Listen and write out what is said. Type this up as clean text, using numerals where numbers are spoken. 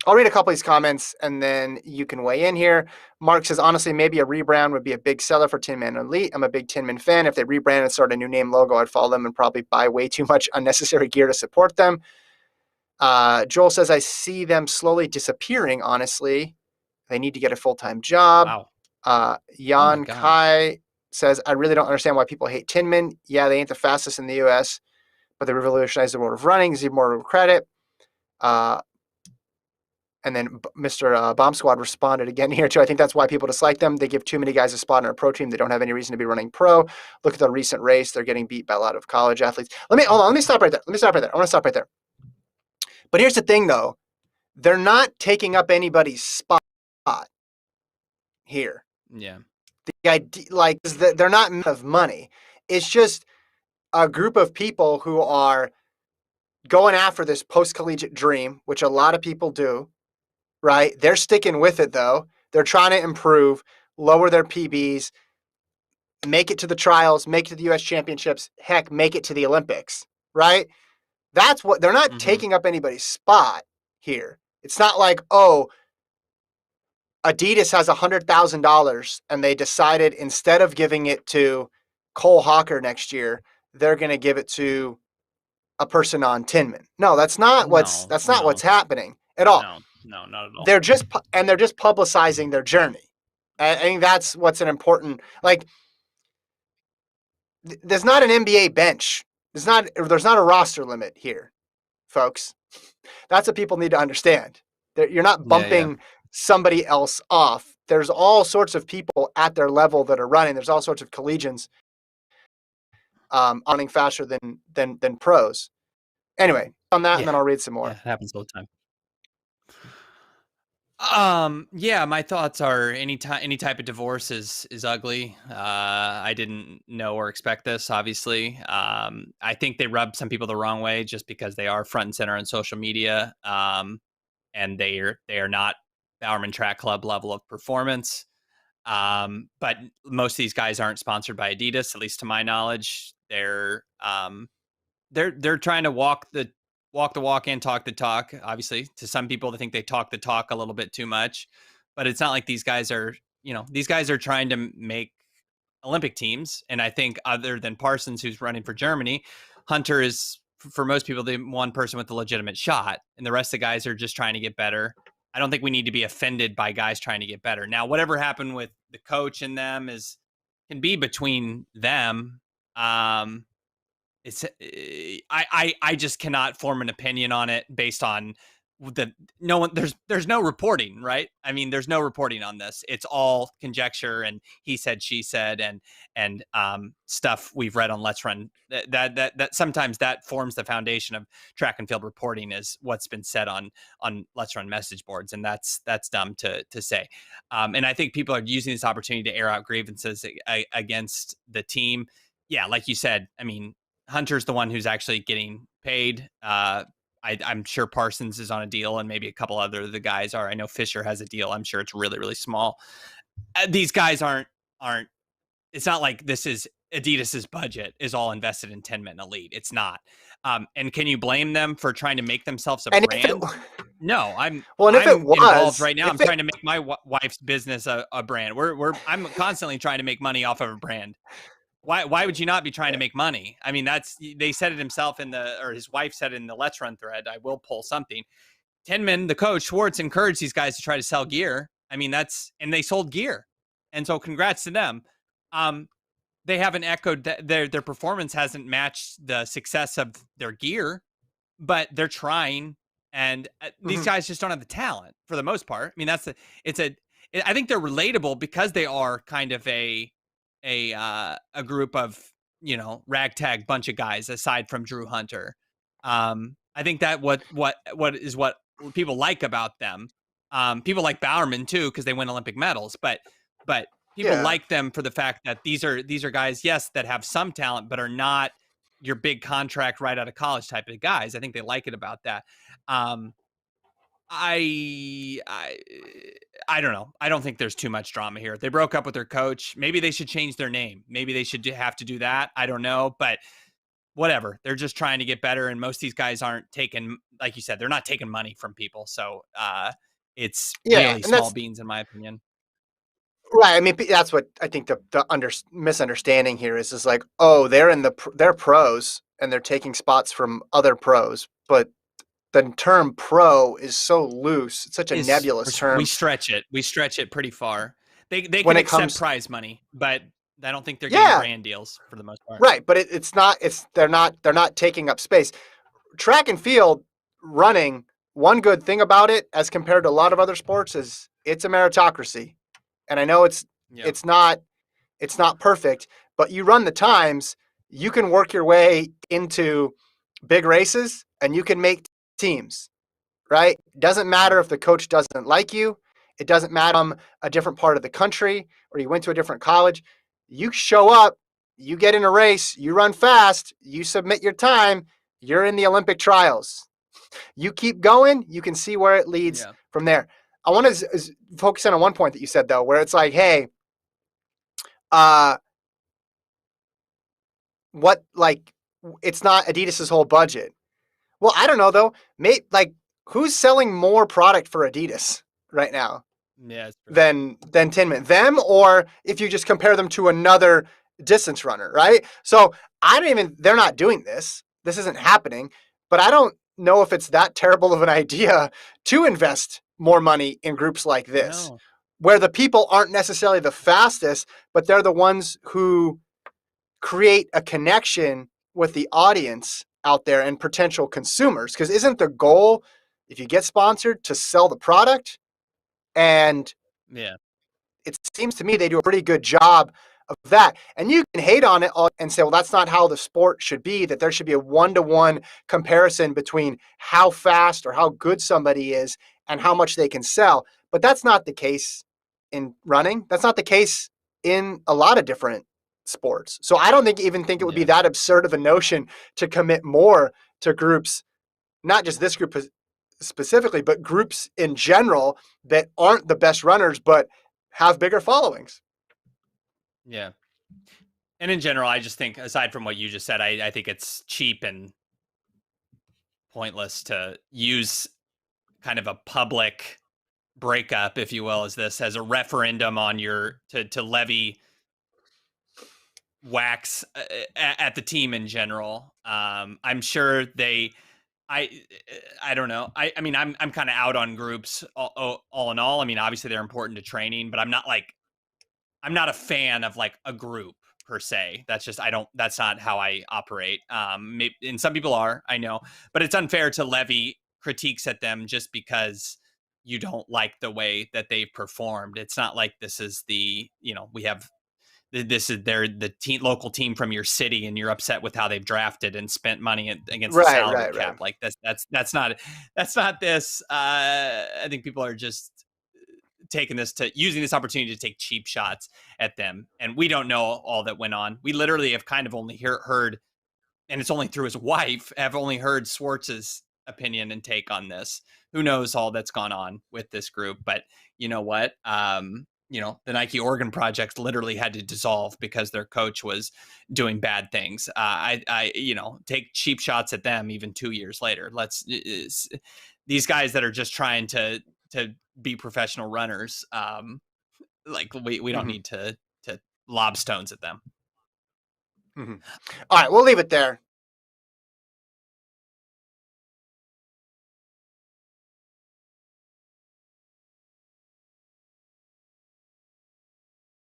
I'll read a couple of these comments and then you can weigh in here. Mark says, honestly, maybe a rebrand would be a big seller for Tinman Elite. I'm a big Tinman fan. If they rebrand and start a new name logo, I'd follow them and probably buy way too much unnecessary gear to support them. Joel says, I see them slowly disappearing, honestly. They need to get a full-time job. Wow. Oh my Jan God. Kai says, I really don't understand why people hate Tinman. Yeah, they ain't the fastest in the U.S., but they revolutionized the world of running. Give more credit. And then Mr. Bomb Squad responded again here too. I think that's why people dislike them. They give too many guys a spot in a pro team. They don't have any reason to be running pro. Look at the recent race. They're getting beat by a lot of college athletes. Hold on. Let me stop right there. I want to stop right there. But here's the thing, though. They're not taking up anybody's spot here. Yeah. The idea, like, they're not of money. It's just a group of people who are going after this post-collegiate dream, which a lot of people do. Right? They're sticking with it, though. They're trying to improve, lower their PBs, make it to the trials, make it to the U.S. championships, heck, make it to the Olympics, right? That's what they're not taking up anybody's spot here. It's not like, oh, Adidas has $100,000 and they decided instead of giving it to Cole Hawker next year, they're going to give it to a person on Tinman. No, that's not what's happening at all. No, not at all. They're just publicizing their journey. I think that's what's an important, like, there's not an NBA bench. There's not a roster limit here, folks. That's what people need to understand. You're not bumping somebody else off. There's all sorts of people at their level that are running. There's all sorts of collegians running faster than pros. Anyway, on that, and then I'll read some more. Yeah, it happens all the time. Yeah, my thoughts are any type of divorce is ugly. I didn't know or expect this, obviously. I think they rub some people the wrong way just because they are front and center on social media. And they are not Bowerman Track Club level of performance. But most of these guys aren't sponsored by Adidas, at least to my knowledge. They're trying to walk the walk and talk the talk. Obviously, to some people, they think they talk the talk a little bit too much, but it's not like these guys are trying to make Olympic teams. And I think other than Parsons, who's running for Germany, Hunter is, for most people, the one person with the legitimate shot, and the rest of the guys are just trying to get better. I don't think we need to be offended by guys trying to get better. Now, whatever happened with the coach and them can be between them. I just cannot form an opinion on it based on there's no reporting, right? I mean, there's no reporting on this. It's all conjecture and he said, she said, and stuff we've read on Let's Run. That sometimes that forms the foundation of track and field reporting is what's been said on Let's Run message boards, and that's dumb to say. And I think people are using this opportunity to air out grievances against the team. Yeah, like you said, I mean, Hunter's the one who's actually getting paid. I'm sure Parsons is on a deal, and maybe a couple other of the guys are. I know Fisher has a deal. I'm sure it's really, really small. These guys aren't. It's not like this is Adidas's budget is all invested in Tinman Elite. It's not. And can you blame them for trying to make themselves a brand? No, I'm involved right now. I'm trying to make my wife's business a brand. I'm constantly trying to make money off of a brand. Why would you not be trying to make money? I mean, they said it himself or his wife said it in the Let's Run thread. I will pull something. Tinman, the coach, Schwartz encouraged these guys to try to sell gear. I mean, and they sold gear. And so congrats to them. They haven't echoed their performance hasn't matched the success of their gear, but they're trying. And these guys just don't have the talent for the most part. I mean, I think they're relatable because they are kind of a group of, ragtag bunch of guys aside from Drew Hunter. I think that what people like about them. People like Bowerman too, because they win Olympic medals, but people like them for the fact that these are guys, yes, that have some talent, but are not your big contract right out of college type of guys. I think they like it about that. I don't know. I don't think there's too much drama here. They broke up with their coach. Maybe they should change their name. Maybe they should have to do that. I don't know. But whatever. They're just trying to get better, and most of these guys aren't taking, like you said, they're not taking money from people. So it's Yeah, really and small that's beans, in my opinion. right. I mean, that's what I think misunderstanding here is like, oh, they're pros and they're taking spots from other pros, but the term pro is so loose. It's such a Is nebulous we term stretch it. We stretch it pretty far. They when can it accept comes. prize money, but I don't think they're getting Yeah, brand deals for the most part. right. But it's not. It's they're not taking up space. Track and field running. One good thing about it, as compared to a lot of other sports, is it's a meritocracy. And I know Yeah. it's not it's not perfect, but you run the times, you can work your way into big races and you can make teams, right? Doesn't matter Mhm. if the coach doesn't like you. It doesn't matter from a different part of the country or you went to a different college. You show up, you get in a race, you run fast, you submit your time, you're in the Olympic trials. You keep going, you can see where it leads Yeah. from there. I want to focus in on one point that you said though, where it's like, hey, uh, what like it's not Adidas's whole budget. Well, I don't know though. Like who's selling more product for Adidas right now Yeah, it's true. than Tinman? Them or if you just compare them to another distance runner, right? So I don't even they're not doing this. This isn't happening, but I don't know if it's that terrible of an idea to invest more money in groups like this, No. where the people aren't necessarily the fastest, but they're the ones who create a connection with the audience out there and potential consumers. Because isn't the goal, if you get sponsored, to sell the product? And Yeah. it seems to me they do a pretty good job of that. And you can hate on it and say, well, that's not how the sport should be, that there should be a one-to-one comparison between how fast or how good somebody is and how much they can sell. But that's not the case in running. That's not the case in a lot of different sports. So I don't think it would be Yeah. that absurd of a notion to commit more to groups, not just this group specifically, but groups in general that aren't the best runners, but have bigger followings. Yeah. And in general, I just think, aside from what you just said, I think it's cheap and pointless to use kind of a public breakup, if you will, as this as a referendum on your to levy wax at the team in general. I'm sure I I don't know. I mean, I'm kind of out on groups all in all. I mean, obviously they're important to training, but I'm not a fan of like a group per se. That's just I don't. That's not how I operate. And some people are, I know, but it's unfair to levy critiques at them just because you don't like the way that they've performed. It's not like this is we have this is the team local team from your city and you're upset with how they've drafted and spent money against the Right, salary right, right. cap. Like that's not this. I think people are just taking this to using this opportunity to take cheap shots at them, and we don't know all that went on. We literally have kind of only heard, and it's only through his wife, have only heard Swartz's opinion and take on this. Who knows all that's gone on with this group? But you know what? The Nike Oregon project literally had to dissolve because their coach was doing bad things. Take cheap shots at them even 2 years later. These guys that are just trying to be professional runners. Like we don't Mm-hmm. need to lob stones at them. Mm-hmm. All right, we'll leave it there.